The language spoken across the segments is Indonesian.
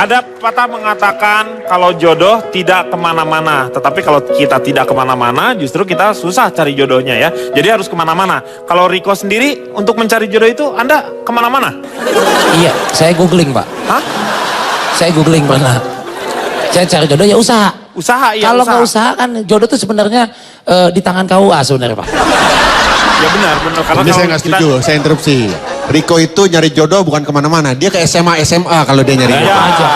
Ada patah mengatakan kalau jodoh tidak kemana-mana. Tetapi kalau kita tidak kemana-mana, justru kita susah cari jodohnya ya. Jadi harus kemana-mana. Kalau Riko sendiri untuk mencari jodoh itu Anda kemana-mana? Iya, saya googling Pak. Hah? Saya googling pernah. Saya cari jodoh ya usaha. Usaha ya. Kalau nggak usaha kan jodoh itu sebenarnya di tangan KUA sebenarnya Pak. Ya benar. Karena Ini saya nggak setuju, saya interupsi. Riko itu nyari jodoh bukan kemana-mana. Dia ke SMA kalau dia nyari jodoh. Ya. Aja.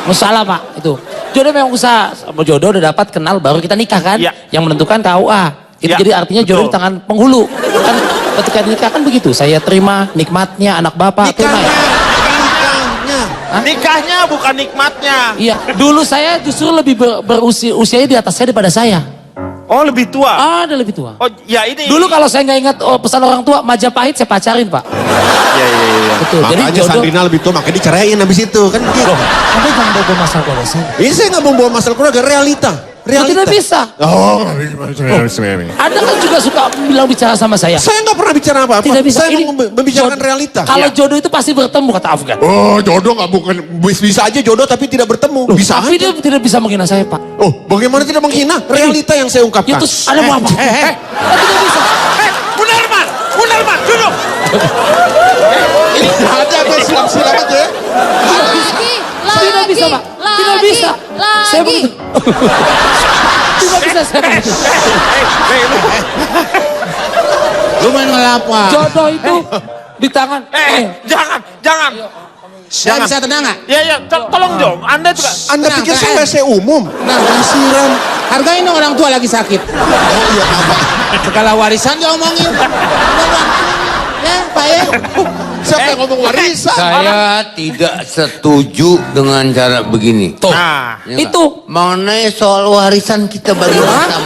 Nggak salah Pak itu. Jodoh memang usaha. Jodoh udah dapat kenal baru kita nikah kan. Ya. Yang menentukan KUA. Itu Ya, jadi artinya betul. jodoh di tangan penghulu. Kan ketika nikah kan begitu. Saya terima nikmatnya anak bapak. Terima ya. Nikahnya bukan nikmatnya. Iya. Dulu saya justru lebih usianya di atas saya daripada saya. Oh lebih tua. Ada lebih tua. Oh ya ini. Dulu kalau saya nggak ingat pesan orang tua Majapahit saya pacarin Pak. Iya. Betul. Makanya Jadi jodoh. Sandrina lebih tua, makanya diceraiin habis itu kan gitu. Anda jangan bawa masalah keluarga saya. Ini saya nggak membawa masalah keluarga, realita. Tidak bisa. Oh, Anda kan juga suka bilang bicara sama saya. saya nggak pernah bicara apa-apa. Tidak bisa. Saya Ini membicarakan jodoh. realita. Kalau jodoh itu pasti bertemu kata Afgan. Oh, jodoh nggak bukan bisa aja jodoh tapi tidak bertemu. Bisa Tapi aja. dia tidak bisa menghina saya Pak. Oh, bagaimana tidak menghina? Realita yang saya ungkapkan. Ya terus ada mau apa? Tidak bisa. Munarman, duduk. Ini ada apa silam-silam aja ya? Tidak bisa Pak. Tidak bisa. Saya begitu. Tidak bisa saya begitu. Lu main ngelapa? Jodoh itu di tangan. Jangan. Saya bisa tenang nggak? Ya, tolong dong. Anda juga. Anda Tenang, pikir saya tenang. WC umum? Nah, Siram. hargain dong orang tua lagi sakit. Oh iya, apa? Segala warisan diomongin. Ya, Pak ya. Siapa yang ngomong warisan? Saya tidak setuju dengan cara begini. Tuh. Nah, Ya nggak? Itu. Mengenai soal warisan kita bagi bersama.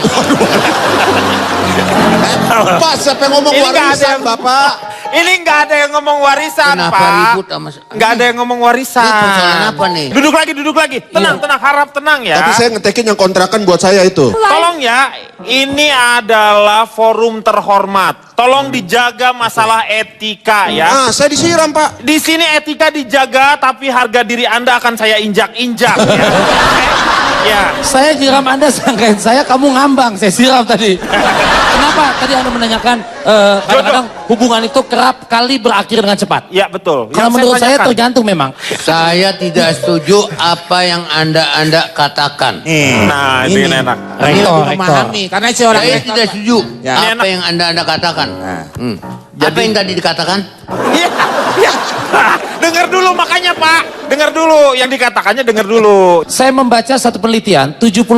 Pak, siapa yang ngomong Ini nggak ada warisan, yang- Bapak? ini nggak ada yang ngomong warisan, Kenapa Pak. ribut sama Nggak ada yang ngomong warisan. Ini persoalan apa nih? Duduk lagi. Tenang, harap tenang ya. Tapi saya ngetekin yang kontrakan buat saya itu. Tolong ya, ini adalah forum terhormat. Tolong dijaga masalah etika ya. Nah, saya disiram, Pak. Di sini etika dijaga, tapi harga diri Anda akan saya injak-injak ya. Ya. Saya siram Anda sangkain saya kamu ngambang. Saya siram tadi. Kenapa? Tadi Anda menanyakan kadang-kadang hubungan itu kerap kali berakhir dengan cepat. Ya betul. Kalau Yang menurut saya tanyakan. tergantung memang. Saya tidak setuju apa yang Anda katakan. Nah, ini enak. Ini Rektor. lebih memahami. Karena saya orang Saya tidak setuju Ya. apa yang Anda katakan. Apa yang tadi dikatakan? Ya. Dengar dulu makanya Pak. Dengar dulu yang dikatakannya, dengar dulu. Saya membaca satu penelitian, 70%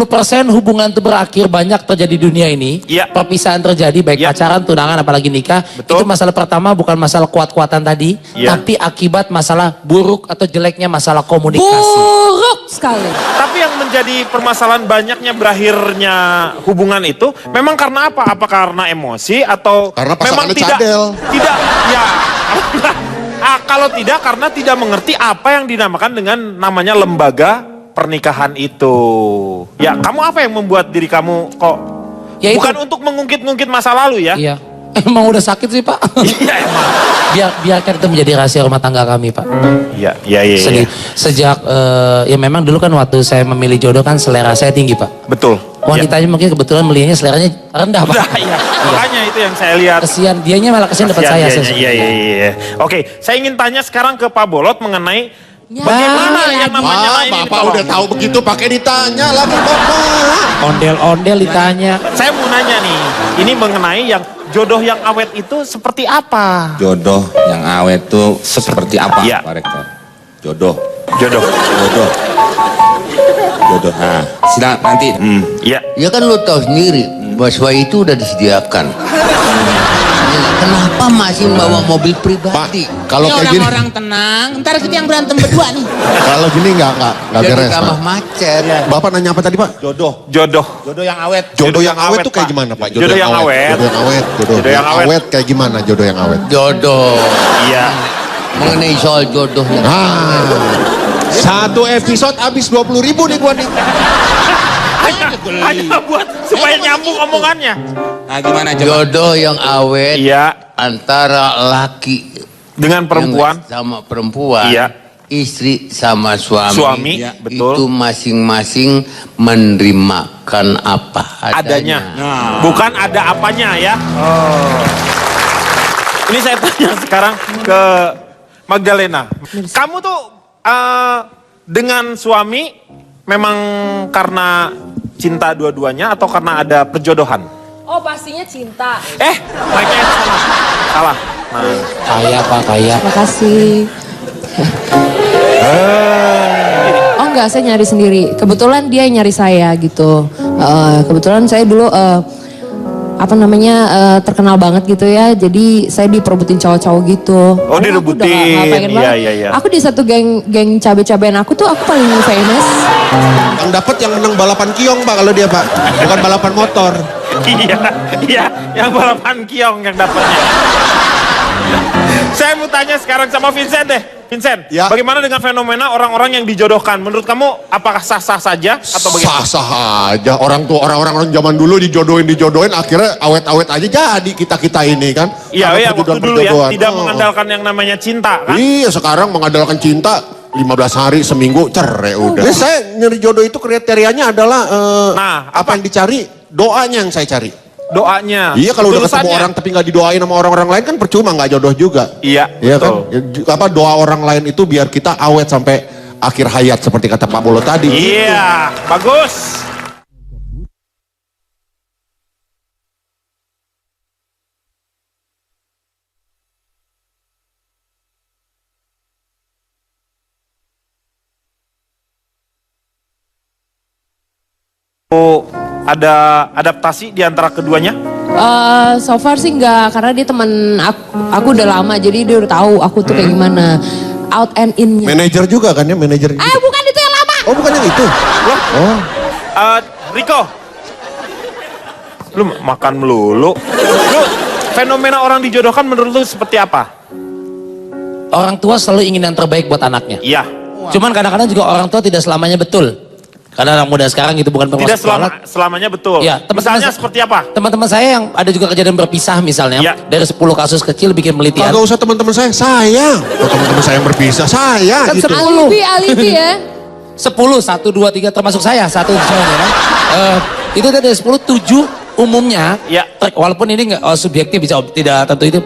hubungan itu berakhir banyak terjadi di dunia ini. Iya. Perpisahan terjadi baik Iya. pacaran, tunangan apalagi nikah. Betul. Itu masalah pertama bukan masalah kuat-kuatan tadi, Iya. tapi akibat masalah buruk atau jeleknya masalah komunikasi. Buruk sekali. Tapi yang menjadi permasalahan banyaknya berakhirnya hubungan itu memang karena apa? Apa karena emosi atau Karena memang pasangannya tidak cadel. tidak ya kalau tidak karena tidak mengerti apa yang dinamakan dengan namanya lembaga pernikahan itu. Ya, kamu apa yang membuat diri kamu kok Ya, itu. bukan untuk mengungkit-ungkit masa lalu ya? Iya. Emang udah sakit sih Pak. Iya emang. Biarkan itu menjadi rahasia rumah tangga kami Pak. Iya. Sejak ya memang dulu kan waktu saya memilih jodoh kan selera saya tinggi Pak. Betul. Wanitanya mungkin kebetulan melihatnya seleranya rendah Pak. Nah, iya. Makanya itu yang saya lihat. Kesian, dianya malah kesian dapat saya. Iya. Oke, saya ingin tanya sekarang ke Pak Bolot mengenai Ya. bagaimana yang Pak, namanya ini Bapak ditolong. udah tahu begitu pakai ditanya lagi, Bapak. Ondel-ondel ditanya. Saya mau nanya nih, ini mengenai yang jodoh yang awet itu seperti apa? Jodoh yang awet tuh seperti apa, Iya. Pak Rektor? Jodoh. Jodoh. Nah, silakan nanti. Iya. Ya kan lu tahu sendiri, bahwa itu udah disediakan. Kenapa masih bawa mobil Pak, pribadi? kalau Ini kayak gini, orang-orang tenang. Ntar kita yang berantem berdua nih. kalau gini nggak Jadi beres, tambah Pak. macet. Bapak nanya apa tadi, Pak? Jodoh. Jodoh. Jodoh yang awet. Jodoh yang awet tuh Pak. kayak gimana, Pak? Jodoh yang awet. Jodoh yang awet. Jodoh yang awet kayak gimana jodoh yang awet? Jodoh. Iya. Mengenai soal jodoh yang Ah, satu episode habis 20.000 nih gua nih. Hanya buat supaya nyambung omongannya. Nah gimana coba? jodoh yang awet Iya. antara laki Dengan perempuan. yang sama perempuan. Iya. istri sama suami. Suami, betul. Itu masing-masing menerimakan apa adanya. Bukan ada apanya ya. Ini saya tanya sekarang ke Magdalena. Kamu tuh dengan suami memang karena cinta dua-duanya atau karena ada perjodohan? Oh pastinya cinta. Mic-nya salah. Nah. Kaya Pak, kaya. Makasih. Oh enggak, saya nyari sendiri. Kebetulan dia yang nyari saya gitu. Kebetulan saya dulu terkenal banget gitu ya. Jadi saya diperebutin cowok-cowok gitu. Oh, Karena aku udah direbutin. nggak pengen banget. Iya. Aku di satu geng cabe-cabean aku tuh aku paling famous. Yang dapat yang menang balapan kiong Pak kalau dia Pak. Bukan balapan motor. Iya, yang balapan kiong yang dapatnya. Saya mau tanya sekarang sama Vincent deh. Vincent, Ya. bagaimana dengan fenomena orang-orang yang dijodohkan? Menurut kamu apakah sah-sah saja atau bagaimana? Sah-sah aja. Orang zaman dulu dijodohin akhirnya awet-awet aja jadi kita ini kan. Iya, Karena waktu dulu ya, perjodohan. tidak mengandalkan yang namanya cinta kan? Iya, sekarang mengandalkan cinta 15 hari seminggu cerai udah. Saya nyari jodoh itu kriterianya adalah apa yang dicari, doanya yang saya cari. Doanya. Iya, kalau udah ketemu Ketulusannya. orang tapi nggak didoain sama orang-orang lain kan percuma, nggak jodoh juga. Iya, Iya kan? betul. Apa doa orang lain itu biar kita awet sampai akhir hayat seperti kata Pak Bolo tadi. Iya, bagus. Ada adaptasi di antara keduanya? So far sih enggak, karena dia teman aku udah lama, jadi dia udah tahu aku tuh kayak gimana. Out and in-nya. Manajer juga kan ya, manajer. Bukan itu yang lama. Oh, bukan yang itu. Oh. Riko, lu makan melulu. Lu fenomena orang dijodohkan menurut lu seperti apa? Orang tua selalu ingin yang terbaik buat anaknya. Iya. Cuman kadang-kadang juga orang tua tidak selamanya betul. Karena anak muda sekarang itu bukan Tidak permasalahan. selamanya betul. Ya, Misalnya seperti apa? Teman-teman saya yang ada juga kejadian berpisah misalnya. Ya. Dari 10 kasus kecil bikin penelitian. Kagak usah teman-teman saya. Oh, teman-teman saya yang berpisah. Saya Kan gitu. 10. Alibi ya. 10, 1, 2, 3 termasuk saya. 1 misalnya kan. Itu dari 10, 7 umumnya. Ya. Walaupun ini nggak subjektif, bisa tidak tentu itu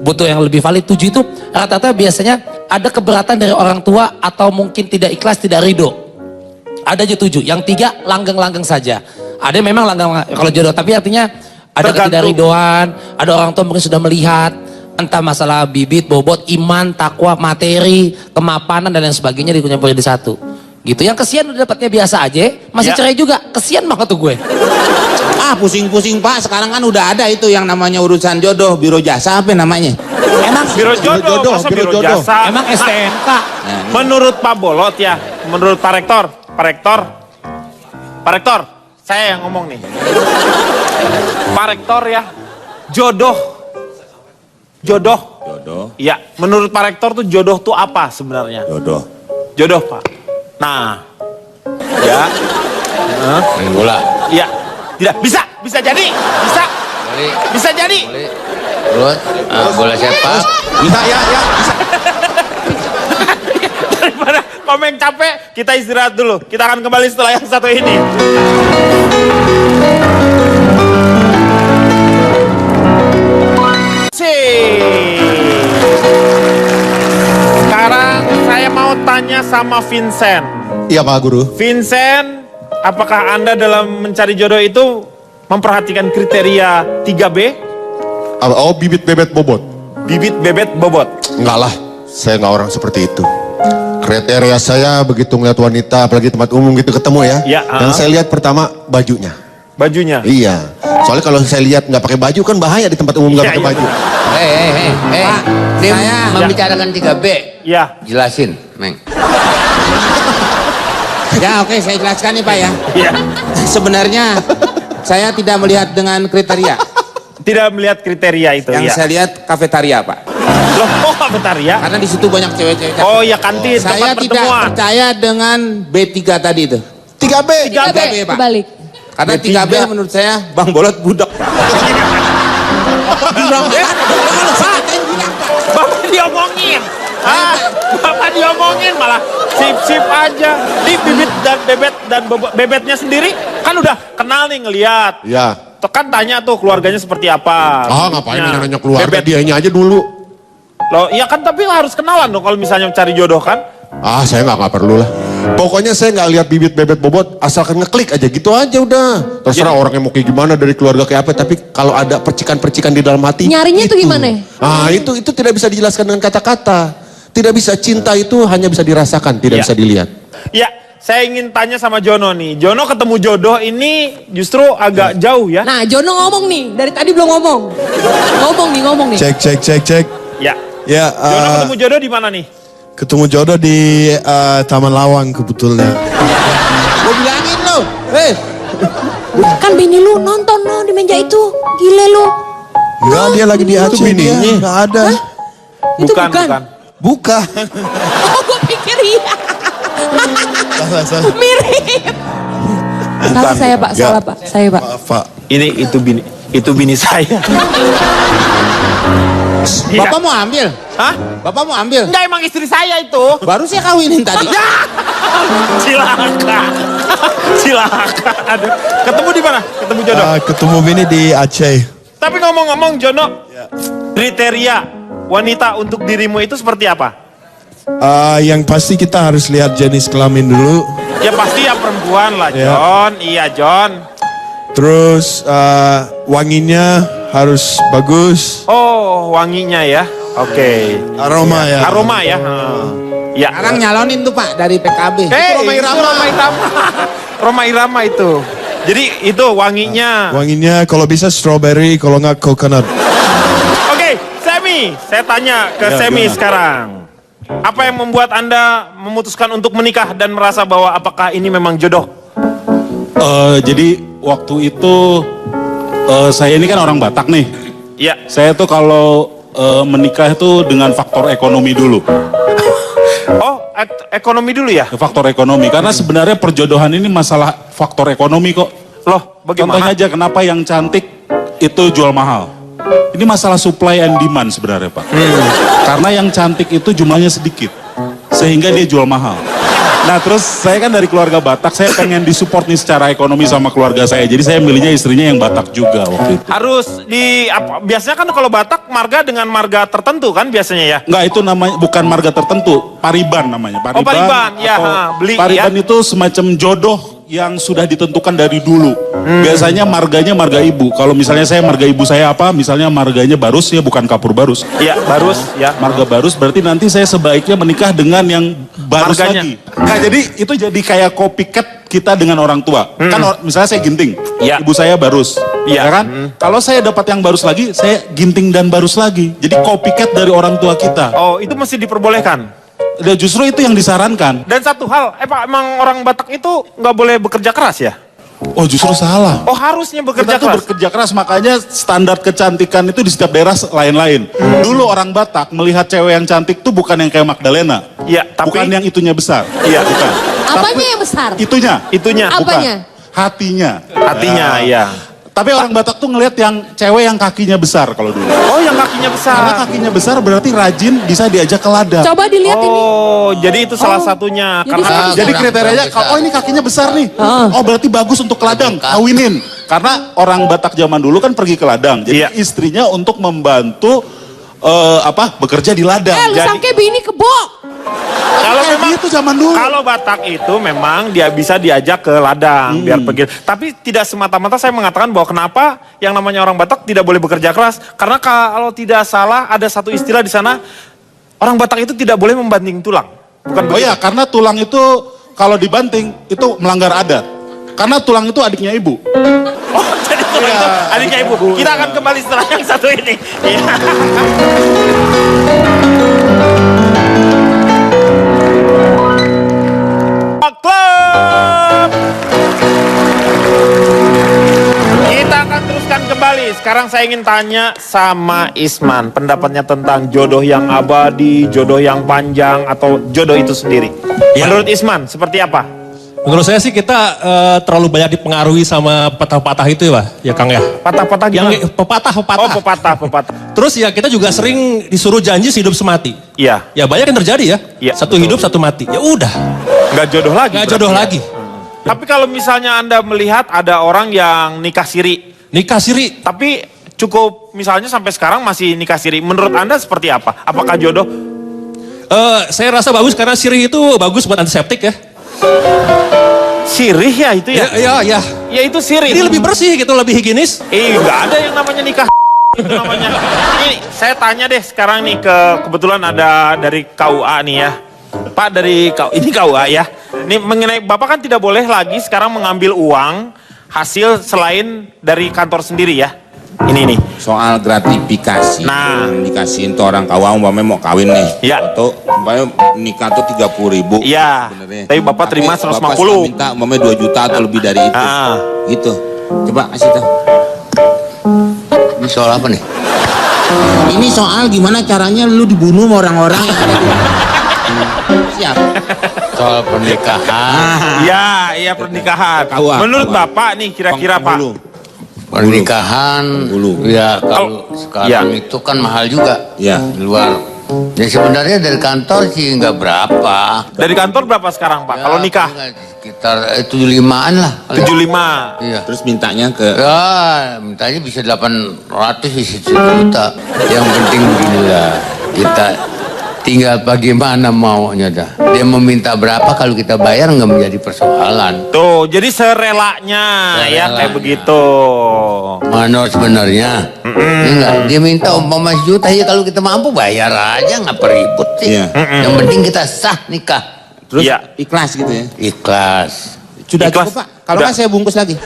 butuh yang lebih valid. 7 itu rata-rata biasanya ada keberatan dari orang tua atau mungkin tidak ikhlas, tidak ridho. Ada aja 7, yang 3 langgeng-langgeng saja. Ada yang memang langgeng kalau jodoh, tapi artinya ada ketidakridoan, ada orang tua mungkin sudah melihat, entah masalah bibit, bobot, iman, takwa, materi, kemapanan dan lain sebagainya dikumpulkan di satu. Gitu, yang kesian udah dapatnya biasa aja, masih cerai juga, kesian banget tuh gue. Pusing-pusing Pak, sekarang kan udah ada itu yang namanya urusan jodoh, biro jasa apa namanya? Emang Biro jodoh, masa biro jasa? Emang STNK. Menurut Pak Bolot ya, menurut Pak Rektor, saya yang ngomong nih. Pak Rektor ya, jodoh. Jodoh. Iya, menurut Pak Rektor tuh jodoh tuh apa sebenarnya? Jodoh Pak. Nah, ya, Main bola. iya, tidak bisa jadi, Balik. bisa jadi. Balik. Terus bola sepak. Bisa ya. Daripada komen capek, kita istirahat dulu. Kita akan kembali setelah yang satu ini. Sekarang saya mau tanya sama Vincent. Iya Pak Guru. Vincent, apakah Anda dalam mencari jodoh itu memperhatikan kriteria 3B? Oh, bibit bebet bobot. Bibit, bebet, bobot. Enggak lah, saya nggak orang seperti itu. Kriteria saya begitu ngeliat wanita, apalagi tempat umum gitu ketemu ya. Ya, Yang saya lihat pertama bajunya. Bajunya. Iya. Soalnya kalau saya lihat nggak pakai baju kan bahaya di tempat umum nggak Iya, pakai iya. baju. Pak, Tim membicarakan 3B. Ya. Jelasin, Meng. Ya oke, saya jelaskan nih Pak ya. Iya. Sebenarnya saya tidak melihat dengan kriteria. Tidak melihat kriteria itu Yang ya. saya lihat kafetaria Pak. Loh, kok kafetaria? Karena di situ banyak cewek-cewek. Oh ya kantin, Saya tempat tidak pertemuan. percaya dengan B3 tadi itu. 3B. 3B Pak. Kebalik. Karena 3B menurut saya Bang Bolot budak. Bilang, Bapak diomongin. Bapak malah diomongin, malah sip-sip aja. Di bibit dan bebetnya sendiri kan udah kenal nih ngelihat. Ya. Kan tanya tuh keluarganya seperti apa. Ngapain bibitnya. nanya keluarga, Bebet. dianya aja dulu. Loh, ya kan tapi harus kenalan dong kalau misalnya cari jodoh kan. Saya nggak perlu lah. Pokoknya saya nggak lihat bibit bebet bobot, asalkan ngeklik aja gitu aja udah. Terserah orangnya mau kayak gimana, dari keluarga kayak apa, tapi kalau ada percikan-percikan di dalam hati. Nyarinya itu tuh gimana? Itu tidak bisa dijelaskan dengan kata-kata. Tidak bisa, cinta itu hanya bisa dirasakan, tidak bisa dilihat. Ya, saya ingin tanya sama Jono nih. Jono ketemu jodoh ini justru agak jauh ya. Nah, Jono ngomong nih, dari tadi belum ngomong. Ngomong nih. Cek. Ya. Ya, Jono ketemu jodoh di mana nih? ketemu jodoh di Taman Lawang kebetulan. Gue bilangin lo, Kan bini lu nonton no di meja itu. Gile lu. Enggak, dia lagi di Aceh. bininya. Enggak ada. Itu bukan. Bukan. Oh, gue pikir iya. Salah. Mirip. Salah saya Pak, salah Pak. Saya Pak. Maaf, Pak. Itu bini saya. Iya. Bapak mau ambil? Hah? Bapak mau ambil? Enggak, emang istri saya itu. Baru saya kawinin tadi. Cilaka. Aduh. Ketemu di mana? Ketemu jodoh. Ketemu bini di Aceh. Tapi ngomong-ngomong Jono, kriteria wanita untuk dirimu itu seperti apa? Yang pasti kita harus lihat jenis kelamin dulu. Ya pasti ya perempuan lah, Ya. John. Iya, John. Terus wanginya harus bagus. Oh, wanginya ya. Oke. Aroma ya. Aroma ya. Ya. Sekarang nyalonin tuh Pak dari PKB. Roma Irama. Roma Irama itu. Jadi itu wanginya. Wanginya kalau bisa strawberry, kalau nggak coconut. Oke, Semi. Saya tanya ke Semi sekarang. Apa yang membuat Anda memutuskan untuk menikah dan merasa bahwa apakah ini memang jodoh? Jadi waktu itu saya ini kan orang Batak nih. Iya. Saya tuh kalau menikah itu dengan faktor ekonomi dulu. Oh, ekonomi dulu ya? Faktor ekonomi. Karena sebenarnya perjodohan ini masalah faktor ekonomi kok. Loh, bagaimana? Contohnya aja kenapa yang cantik itu jual mahal. Ini masalah supply and demand sebenarnya Pak. Karena yang cantik itu jumlahnya sedikit. Sehingga dia jual mahal. Nah terus saya kan dari keluarga Batak, saya pengen disupport nih secara ekonomi sama keluarga saya. Jadi saya milihnya istrinya yang Batak juga waktu itu. Harus biasanya kan kalau Batak marga dengan marga tertentu kan biasanya ya? Enggak, itu namanya bukan marga tertentu, pariban namanya. Pariban, ya, beli pariban ya. itu semacam jodoh yang sudah ditentukan dari dulu. Biasanya marganya marga ibu. Kalau misalnya saya marga ibu saya apa, misalnya marganya Barus ya, bukan Kapur Barus. Iya, Barus ya. Marga Barus berarti nanti saya sebaiknya menikah dengan yang Barus Marganya. lagi. Nah, jadi itu jadi kayak copycat kita dengan orang tua. Kan misalnya saya Ginting, Iya. ibu saya Barus. Iya. Ya kan? Kalau saya dapat yang Barus lagi, saya Ginting dan Barus lagi. Jadi copycat dari orang tua kita. Oh, itu mesti diperbolehkan. Dan justru itu yang disarankan. Dan satu hal, Pak, emang orang Batak itu nggak boleh bekerja keras ya? Oh, justru salah. Oh, harusnya bekerja Kita tuh keras. bekerja keras, makanya standar kecantikan itu di setiap daerah lain-lain. Dulu orang Batak melihat cewek yang cantik tuh bukan yang kayak Magdalena. Iya, tapi Bukan yang itunya besar. Iya. Bukan. Apanya yang besar? Itunya. Apanya? Bukan. Hatinya. hatinya iya. Tapi orang Batak tuh ngelihat yang cewek yang kakinya besar kalau dulu. Oh, yang kakinya besar. Karena kakinya besar berarti rajin, bisa diajak ke ladang. Coba dilihat ini. Oh, jadi itu salah satunya. jadi Karena saya- Jadi Kurang kriterianya, bisa. kalau oh ini kakinya besar nih. Oh berarti bagus untuk ke ladang, kawinin. Karena orang Batak zaman dulu kan pergi ke ladang. Jadi Iya. istrinya untuk membantu bekerja di ladang. Lu Jadi sangke bini kebo. kalau kayak memang gitu zaman dulu. kalau Batak itu memang dia bisa diajak ke ladang biar pergi. Tapi tidak semata-mata saya mengatakan bahwa kenapa yang namanya orang Batak tidak boleh bekerja keras. Karena kalau tidak salah ada satu istilah di sana, orang Batak itu tidak boleh membanting tulang. Bukan Oh begitu? ya, karena tulang itu kalau dibanting itu melanggar adat. Karena tulang itu adiknya ibu. Oh, jadi tulang itu adiknya ibu. Kita akan kembali setelah yang satu ini. Iya. Club. Kita akan teruskan kembali. Sekarang saya ingin tanya sama Isman, pendapatnya tentang jodoh yang abadi, jodoh yang panjang, atau jodoh itu sendiri. Menurut Isman, seperti apa? Menurut saya sih kita terlalu banyak dipengaruhi sama pepatah-pepatah itu ya Kang ya. Patah-patah gimana? Yang pepatah. Oh, pepatah. Terus ya kita juga sering disuruh janji sehidup semati. Iya. Ya banyak yang terjadi ya. Iya, Satu hidup satu mati. Ya udah. Nggak jodoh lagi. Nggak berarti jodoh ya? lagi. Tapi kalau misalnya Anda melihat ada orang yang nikah siri. Nikah siri. Tapi cukup misalnya sampai sekarang masih nikah siri. Menurut Anda seperti apa? Apakah jodoh? Saya rasa bagus karena sirih itu bagus buat antiseptik ya. Sirih ya itu ya? Ya. Ya itu sirih. Ini lebih bersih gitu, lebih higienis. Nggak ada yang namanya nikah itu namanya. Ini saya tanya deh sekarang nih kebetulan ada dari KUA nih ya. Pak dari ini KUA ya. Ini mengenai Bapak kan tidak boleh lagi sekarang mengambil uang hasil selain dari kantor sendiri ya. Ini nih. Soal gratifikasi. Nah. Yang dikasihin tuh orang kawah umpamanya mau kawin nih. Iya. Atau umpamanya nikah tuh 30.000. Iya. Sebenarnya. Tapi Bapak terima Bapak 150. minta umpamanya 2 juta atau lebih dari itu. Gitu. Coba kasih tahu. Ini soal apa nih? Ini soal gimana caranya lu dibunuh sama orang-orang yang ada di siap. Soal pernikahan. Iya pernikahan. KUA. Menurut Bapak nih kira-kira Pak. Pernikahan. Ya kalau sekarang Ya. itu kan mahal juga. Ya. Di luar. Ya sebenarnya dari kantor sih nggak berapa. Dari kantor berapa sekarang Pak? Ya, Kalau nikah? Sekitar 75-an lah. 75. Iya. Terus mintanya ke Ya, mintanya bisa 800, bisa 1 juta. Yang penting beginilah, kita tinggal bagaimana maunya dah. Dia meminta berapa, kalau kita bayar nggak menjadi persoalan. Tuh, jadi serelanya ya kayak begitu. Mana sebenarnya? Ya enggak, dia minta umpama 1 juta, ya kalau kita mampu bayar aja, nggak peribut sih. Iya. Yang penting kita sah nikah. terus Iya. ikhlas gitu ya. Ikhlas. Sudah Ikhlas. cukup Pak. Kalau Udah. nggak saya bungkus lagi.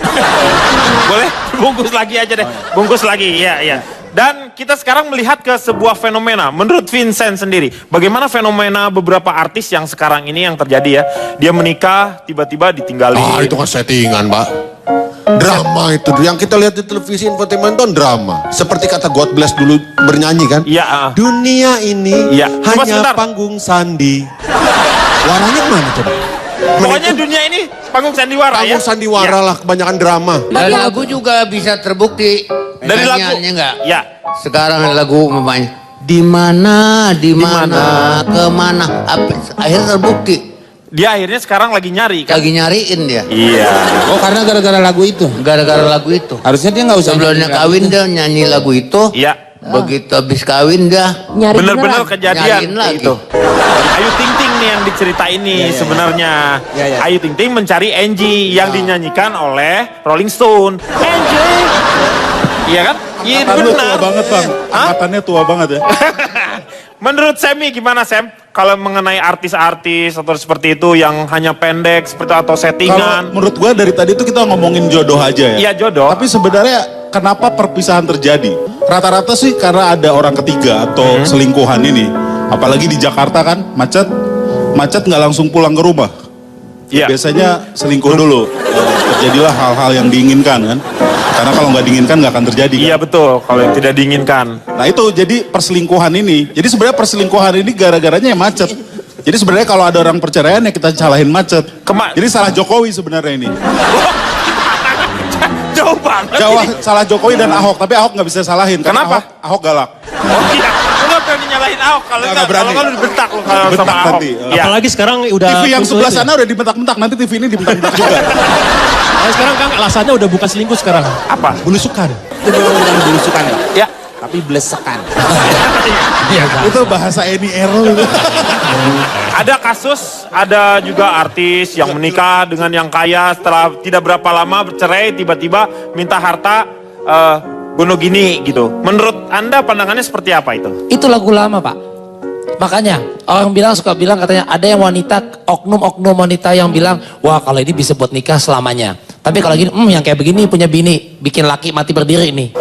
Boleh? Bungkus lagi aja deh. Bungkus lagi, iya. Dan kita sekarang melihat ke sebuah fenomena. Menurut Vincent sendiri, bagaimana fenomena beberapa artis yang sekarang ini yang terjadi ya. Dia menikah, tiba-tiba ditinggalin. Itu kan settingan, Pak. Drama itu. Yang kita lihat di televisi infotainment itu drama. Seperti kata God Bless dulu bernyanyi kan. Iya. Dunia ini Iya. Coba sebentar. hanya panggung sandi. Warnanya kemana coba? Pokoknya dunia ini panggung sandiwara ya. Panggung sandiwara lah, kebanyakan drama. Dari lagu juga bisa terbukti. Dari lagu. Nyanyiannya enggak? Ya. Sekarang lagu umpamanya di mana, kemana, akhirnya terbukti. Dia akhirnya sekarang lagi nyari kan. Lagi nyariin dia. Iya. Oh karena gara-gara lagu itu. Gara-gara lagu itu. Harusnya dia nggak usah Sebelumnya nyanyi kawin lagu dia nyanyi lagu itu. Iya. Begitu habis kawin dia Nyari Bener-bener beneran. kejadian Nyariin lagi. itu. Ayu Ting Ting nih yang diceritain nih sebenarnya. Ayu Ting Ting mencari Angie yang dinyanyikan oleh Rolling Stone. Angie. Iya kan? Iya Angkatannya tua benar. banget bang. Angkatannya tua banget ya. Menurut Semi gimana Sam? Kalau mengenai artis-artis atau seperti itu yang hanya pendek seperti atau Kalau settingan. menurut gue dari tadi itu kita ngomongin jodoh aja ya. Iya jodoh. Tapi sebenarnya kenapa perpisahan terjadi? Rata-rata sih karena ada orang ketiga atau selingkuhan ini. Apalagi di Jakarta kan macet nggak langsung pulang ke rumah. Iya. Biasanya selingkuh dulu. Terjadilah hal-hal yang diinginkan kan. Karena kalau nggak diinginkan nggak akan terjadi. Kan? Iya betul, kalau yang tidak diinginkan. Nah itu jadi perselingkuhan ini. Jadi sebenarnya perselingkuhan ini gara-garanya yang macet. Jadi sebenarnya kalau ada orang perceraian ya kita salahin macet. Jadi salah Jokowi sebenarnya ini. Jauh banget. Salah Jokowi dan Ahok, tapi Ahok nggak bisa salahin. Karena Kenapa? Ahok galak. Oh iya, lu nggak berani nyalahin Ahok kalau Nggak enggak berani. kalau lu dibentak lu kalau Bentak sama Ahok. nanti. Iya. Apalagi sekarang udah TV yang muncul sebelah itu ya. sana udah dibentak-bentak, nanti TV ini dibentak-bentak juga. Nah, sekarang kan alasannya udah bukan selingkuh sekarang. Apa? Belusukan. Itu memang bukan belusukan ya. Ya. Tapi blesekan. Itu bahasa Eni Errol. Ada kasus, ada juga artis yang menikah dengan yang kaya setelah tidak berapa lama bercerai tiba-tiba minta harta bunuh gini gitu. Menurut Anda pandangannya seperti apa itu? Itu lagu lama Pak. Makanya orang suka bilang katanya ada yang wanita, oknum-oknum wanita yang bilang, wah kalau ini bisa buat nikah selamanya. Tapi kalau gini, yang kayak begini punya bini, bikin laki mati berdiri nih.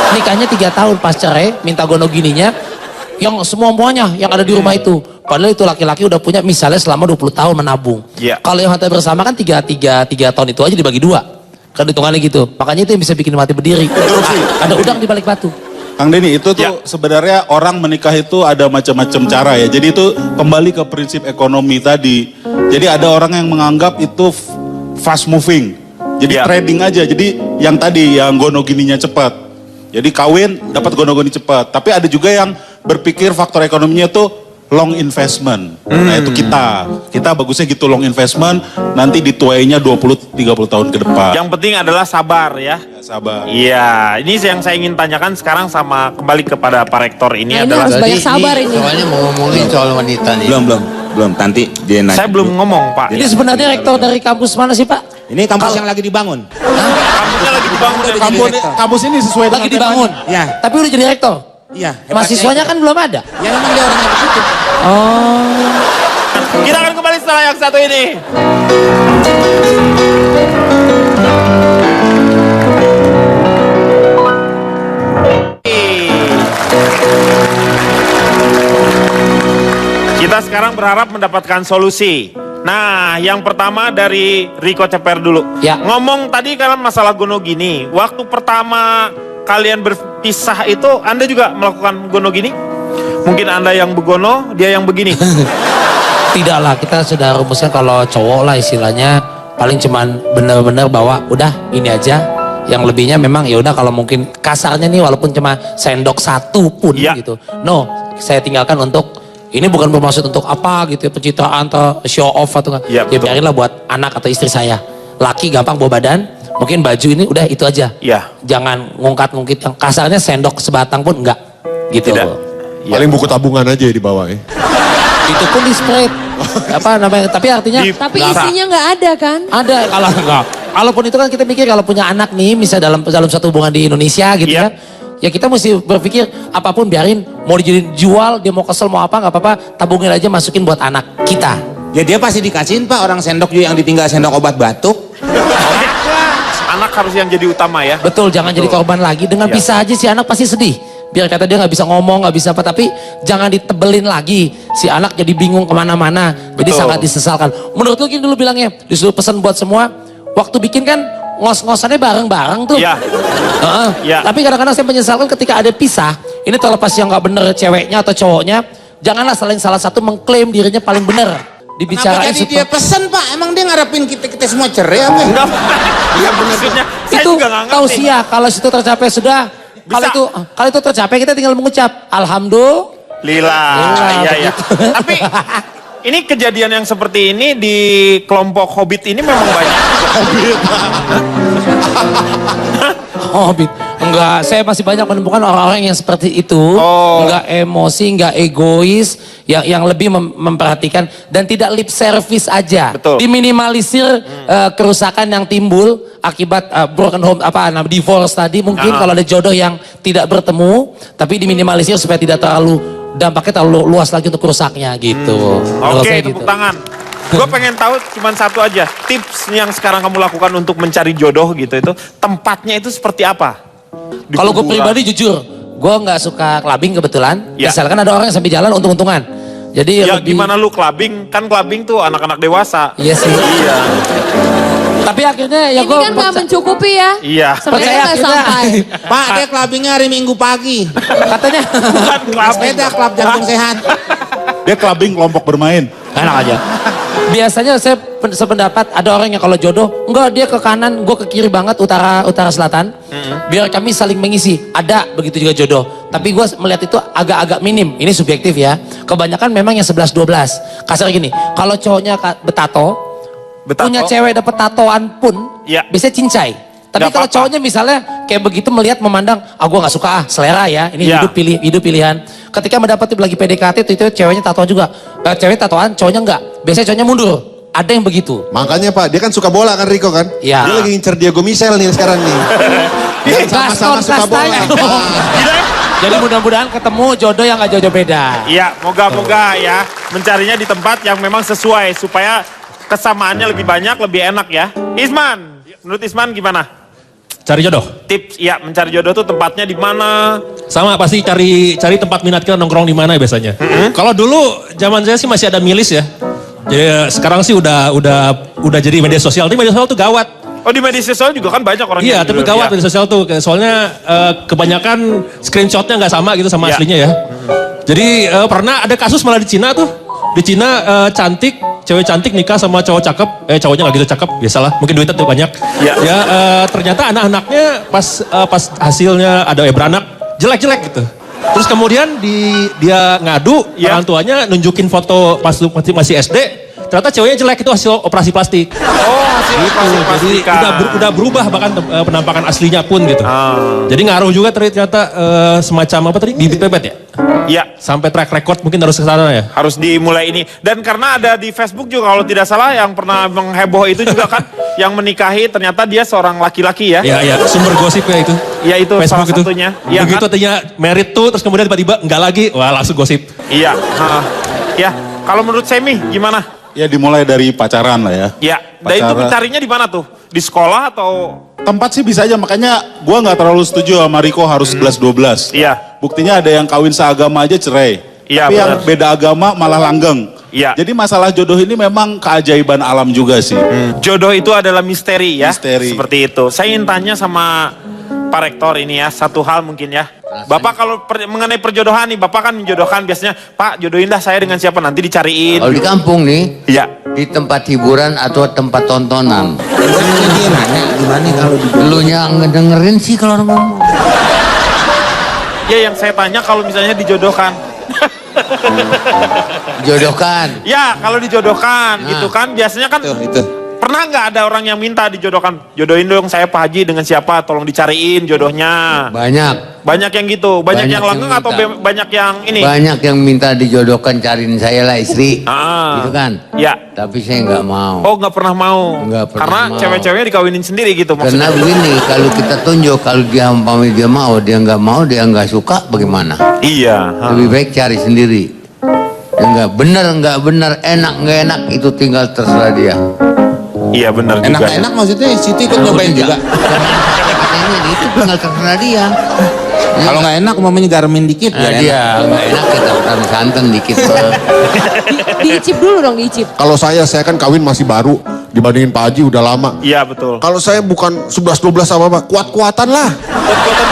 Nikahnya 3 tahun pas cerai, minta gono gininya, yang semua-muanya yang ada di rumah itu. Padahal itu laki-laki udah punya misalnya selama 20 tahun menabung. Iya. Kalau yang harta bersama kan 3 tahun itu aja dibagi 2. Kan hitungannya gitu. Makanya itu yang bisa bikin mati berdiri. Ada udang di balik batu. Kang Denny, itu tuh sebenarnya orang menikah itu ada macam-macam cara ya. Jadi itu kembali ke prinsip ekonomi tadi. Jadi ada orang yang menganggap itu fast moving. Jadi trading aja. Jadi yang tadi yang gonogininya cepat. Jadi kawin dapat gonogini cepat. Tapi ada juga yang berpikir faktor ekonominya tuh long investment. Nah itu kita bagusnya gitu long investment. Nanti dituainya 20-30 tahun ke depan. Yang penting adalah sabar ya. Sabar. Iya, ini yang saya ingin tanyakan sekarang sama kembali kepada Pak Rektor ini Nah, ini adalah harus banyak sabar ini. Soalnya mau ngomongin soal wanita nih. Belum. Nanti dia nanya. saya belum ngomong Pak. Ini sebenarnya rektor dari kampus mana sih Pak? Ini kampus yang lagi dibangun. Kampusnya lagi dibangun. Kampus ini sesuai dengan Lagi dibangun. Ya. Tapi udah jadi rektor. Iya. Mahasiswanya kan belum ada. Ya memang dia orangnya begitu. Oh. Kita akan kembali setelah yang satu ini. Kita sekarang berharap mendapatkan solusi. Nah, yang pertama dari Riko Ceper dulu. Ya. Ngomong tadi kan masalah gonogini. Waktu pertama kalian berpisah itu, Anda juga melakukan gonogini? Mungkin Anda yang begono, dia yang begini. Tidak lah, kita sudah rumuskan kalau cowok lah istilahnya paling cuman bener-bener bahwa udah ini aja. Yang lebihnya memang ya udah kalau mungkin kasarnya nih walaupun cuma sendok satu pun gitu. No, saya tinggalkan untuk ini bukan bermaksud untuk apa gitu ya, pencitraan atau show off atau enggak. Ya biarinlah buat anak atau istri saya. Laki gampang bawa badan, mungkin baju ini udah itu aja. Iya. Jangan ngungkat-ngungkit yang kasarnya sendok sebatang pun enggak. Gitu. Tidak. Paling buku tabungan aja ya di bawah ya. Itu pun di spread. Apa namanya? Tapi artinya Tapi isinya nggak ada kan? ada kalau enggak. Kalaupun itu kan kita mikir kalau punya anak nih, misalnya dalam satu hubungan di Indonesia gitu ya. Ya kita mesti berpikir apapun biarin mau dijadiin jual, dia mau kesel mau apa nggak apa-apa, tabungin aja masukin buat anak kita. Ya dia pasti dikasihin Pak, orang sendok juga yang ditinggal sendok obat batuk. Anak harus yang jadi utama ya. Betul, jangan jadi korban lagi. Dengan pisah aja si anak pasti sedih. Biar kata dia nggak bisa ngomong, nggak bisa apa, tapi jangan ditebelin lagi. Si anak jadi bingung kemana-mana, jadi sangat disesalkan. Menurut lu gini dulu bilangnya, disuruh pesan buat semua, waktu bikin kan ngos-ngosannya bareng-bareng tuh. Iya. Tapi kadang-kadang saya menyesalkan ketika ada pisah, ini terlepas yang nggak bener ceweknya atau cowoknya, janganlah salah satu mengklaim dirinya paling bener. Dibicarain Kenapa jadi dia pesen Pak? Emang dia ngarepin kita semua cerai apa? Enggak. Iya maksudnya. Saya Itu juga nggak ngerti. tausiah kalau situ tercapai sudah. Kalau itu tercapai kita tinggal mengucap alhamdulillah. Iya. Tapi ini kejadian yang seperti ini di kelompok Hobbit ini memang banyak. Hobbit. Enggak, saya masih banyak menemukan orang-orang yang seperti itu. Enggak emosi, enggak egois, yang lebih memperhatikan dan tidak lip service aja. Betul. Diminimalisir kerusakan yang timbul akibat broken home divorce tadi mungkin kalau ada jodoh yang tidak bertemu, tapi diminimalisir supaya tidak terlalu dampaknya terlalu luas lagi untuk rusaknya gitu. Oke, tepuk tangan. Gue pengen tahu cuma satu aja, tips yang sekarang kamu lakukan untuk mencari jodoh gitu itu, tempatnya itu seperti apa? Kalau gue pribadi jujur, gue nggak suka clubbing kebetulan. Misalkan ada orang yang sambil jalan untung-untungan. Jadi ya gimana lu clubbing? Kan clubbing tuh anak-anak dewasa. Iya sih. Iya. Tapi akhirnya ya Ini gue kan nggak mencukupi ya. Iya. Sebenarnya nggak sampai. Pak, dia clubbingnya hari Minggu pagi. Katanya Bukan clubbing. Sepeda klub jantung sehat. Dia clubbing kelompok bermain. enak aja. Biasanya saya sependapat ada orang yang kalau jodoh, enggak dia ke kanan, gue ke kiri banget, utara selatan. Biar kami saling mengisi. Ada begitu juga jodoh. Tapi gue melihat itu agak-agak minim. Ini subjektif ya. Kebanyakan memang yang 11-12. Kasar gini, kalau cowoknya betato, punya cewek dapet tatoan pun, biasanya cincai. Tapi kalau cowoknya misalnya kayak begitu melihat memandang, gue nggak suka selera ya, ini hidup pilihan. Ketika mendapati lagi PDKT itu ceweknya tatoan juga, cewek tatoan, cowoknya enggak. Biasanya cowoknya mundur. Ada yang begitu. Makanya Pak, dia kan suka bola kan Riko kan? Iya. Dia lagi ngincer Diego Michel nih sekarang nih. Dia sama-sama suka bola. Jadi mudah-mudahan ketemu jodoh yang gak jauh-jauh beda. Iya, moga-moga ya mencarinya di tempat yang memang sesuai supaya kesamaannya lebih banyak, lebih enak ya. Isman, menurut Isman gimana? Cari jodoh. Tips ya mencari jodoh tuh tempatnya di mana? Sama pasti cari tempat minat kita nongkrong di mana biasanya. Kalau dulu zaman saya sih masih ada milis ya. Jadi sekarang sih udah jadi media sosial. Tapi media sosial tuh gawat. Oh di media sosial juga kan banyak orang. Iya, tapi gawat media sosial tuh. Soalnya kebanyakan screenshotnya nggak sama gitu sama aslinya ya. Jadi pernah ada kasus malah di Cina tuh. Di Cina cantik, cewek cantik nikah sama cowok cakep, cowoknya nggak gitu cakep, biasalah, mungkin duitnya tuh banyak. Iya. Ya ternyata anak-anaknya pas hasilnya ada beranak jelek-jelek gitu. Terus kemudian dia ngadu, orang tuanya nunjukin foto pas masih SD, ternyata ceweknya jelek, itu hasil operasi plastik. Oh, hasil operasi plastik. Jadi udah berubah bahkan penampakan aslinya pun gitu. Jadi ngaruh juga ternyata semacam apa tadi? Bibit bebet ya? Iya. Sampai track record mungkin harus ke sana ya. Harus dimulai ini. Dan karena ada di Facebook juga kalau tidak salah yang pernah mengheboh itu juga kan yang menikahi ternyata dia seorang laki-laki ya. Iya, sumber gosipnya itu. Iya itu Facebook salah itu. satunya. Ya, Begitu kan? tadinya merit tuh terus kemudian tiba-tiba enggak lagi, wah langsung gosip. Iya. Ya, kalau menurut Semi gimana? Ya dimulai dari pacaran lah ya. Ya, dan itu mencarinya di mana tuh? Di sekolah atau? Tempat sih bisa aja, makanya gua nggak terlalu setuju sama Riko harus 11-12. Iya. Buktinya ada yang kawin seagama aja cerai. Iya, Tapi benar. yang beda agama malah langgeng. Iya. Jadi masalah jodoh ini memang keajaiban alam juga sih. Jodoh itu adalah misteri ya. Misteri. Seperti itu. Saya ingin tanya sama Pak Rektor ini ya, satu hal mungkin ya. Bapak kalau mengenai perjodohan nih, Bapak kan menjodohkan biasanya, Pak jodohin dah saya dengan siapa, nanti dicariin. Kalau di kampung nih, Iya. di tempat hiburan atau tempat tontonan. Dia nanya gimana kalau di Lu yang ngedengerin sih kalau orang ngomong. Ya yang saya tanya kalau misalnya dijodohkan. Jodohkan. Ya kalau dijodohkan Nah. gitu kan, biasanya kan itu. pernah nggak ada orang yang minta dijodohkan? Jodohin dong saya Pak Haji dengan siapa, tolong dicariin jodohnya. Banyak. Banyak yang gitu, banyak yang Banyak langgeng yang atau minta. banyak yang ini? Banyak yang minta dijodohkan, cariin saya lah istri. Ah. Gitu kan? Ya. Tapi saya nggak mau. Oh nggak pernah mau? Nggak pernah Karena mau. cewek-ceweknya dikawinin sendiri gitu Karena maksudnya? begini, kalau kita tunjuk, kalau dia umpamanya dia mau, dia nggak suka, bagaimana? Iya. Lebih baik cari sendiri. Ya nggak benar, enak nggak enak itu tinggal terserah dia. Iya benar juga. Enak enak maksudnya Siti ikut nyobain juga. Katanya itu tinggal terserah dia. Kalau nggak enak umpamanya garmin dikit Nah, ya dia enak. nggak enak kita kurang santan dikit. Diicip dulu dong, diicip. Kalau saya kan kawin masih baru dibandingin Pak Haji udah lama. Iya betul. Kalau saya bukan 11-12 sama Pak, kuat-kuatan lah.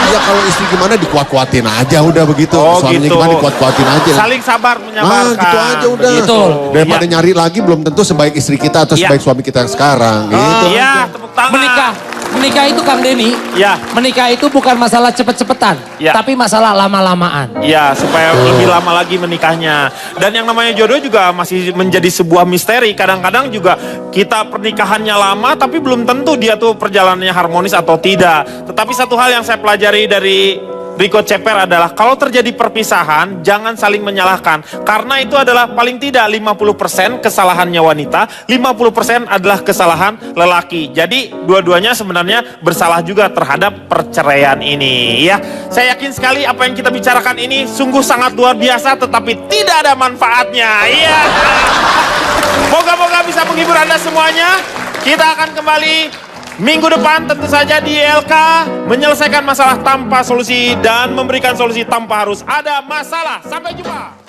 Iya kalau istri gimana dikuat-kuatin aja udah begitu. Oh Suaminya gitu. gimana dikuat-kuatin aja. Saling sabar menyabarkan. Nah gitu aja udah. Begitu. Daripada Iya. nyari lagi belum tentu sebaik istri kita atau Iya. sebaik suami kita yang sekarang. Gitu. Iya tepuk tangan. Menikah itu Kang Denny, Ya. menikah itu bukan masalah cepet-cepetan, Ya. tapi masalah lama-lamaan. Iya, supaya lebih lama lagi menikahnya. Dan yang namanya jodoh juga masih menjadi sebuah misteri. Kadang-kadang juga kita pernikahannya lama, tapi belum tentu dia tuh perjalanannya harmonis atau tidak. Tetapi satu hal yang saya pelajari dari Riko Ceper adalah kalau terjadi perpisahan, jangan saling menyalahkan. Karena itu adalah paling tidak 50% kesalahannya wanita, 50% adalah kesalahan lelaki. Jadi dua-duanya sebenarnya bersalah juga terhadap perceraian ini. Ya, saya yakin sekali apa yang kita bicarakan ini sungguh sangat luar biasa, tetapi tidak ada manfaatnya. Iya. Moga-moga bisa menghibur Anda semuanya. Kita akan kembali minggu depan tentu saja di LK menyelesaikan masalah tanpa solusi dan memberikan solusi tanpa harus ada masalah. Sampai jumpa.